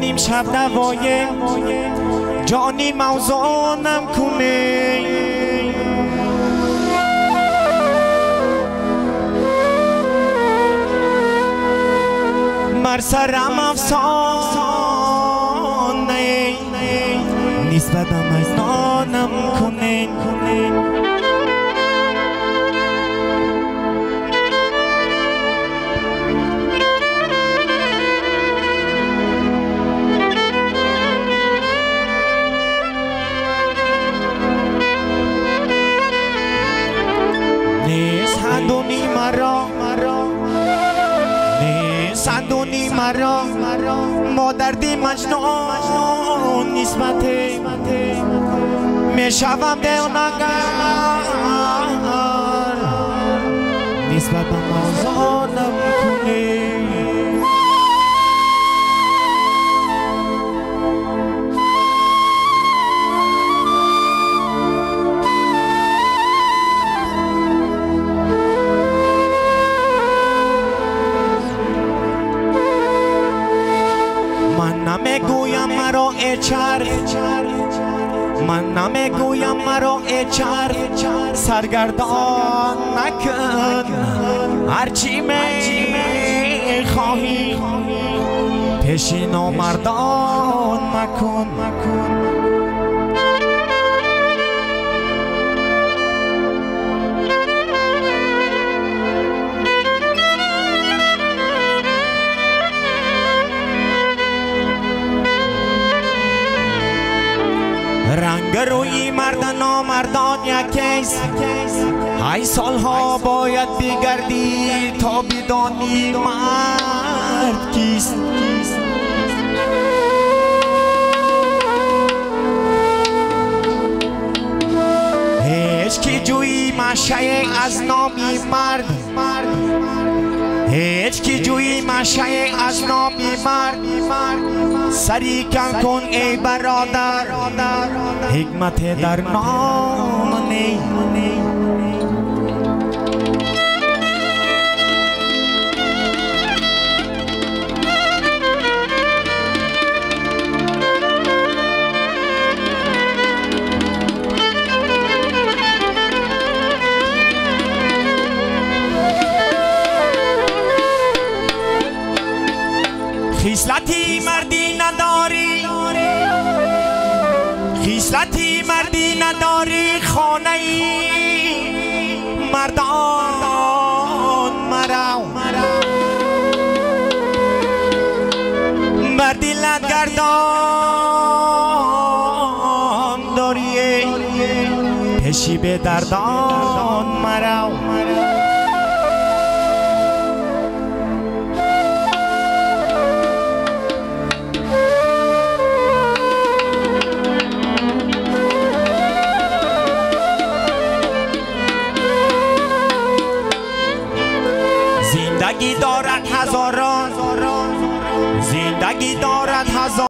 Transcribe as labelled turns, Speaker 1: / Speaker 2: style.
Speaker 1: نیم شب دوایه جانی موزانم کنه مر سرم افسانه نسبتم از نانم کنه سندونی مرا ما دردی مجنون نسبت میشوم دیونگر نسبت به موزانم کنه نمیگویم مرا ای چرخ من نمیگویم مرا ای چرخ سرگردان نکن هرچی میخواهی پیش نامردان مکن رنگ روی مرد نامردان یکیست ای سالها باید بگردی تا بدانی مرد کیست هیچ کی جویی مشه از نامی مرد هیچ کی جویی مشه از نامی مرد سری کن ای برادر حکمت در نام نی خیسلتی مردی نداری خیسلتی مردی نداری خانه مردان مرو مردی لدگردان داری پیشی به دردان مرو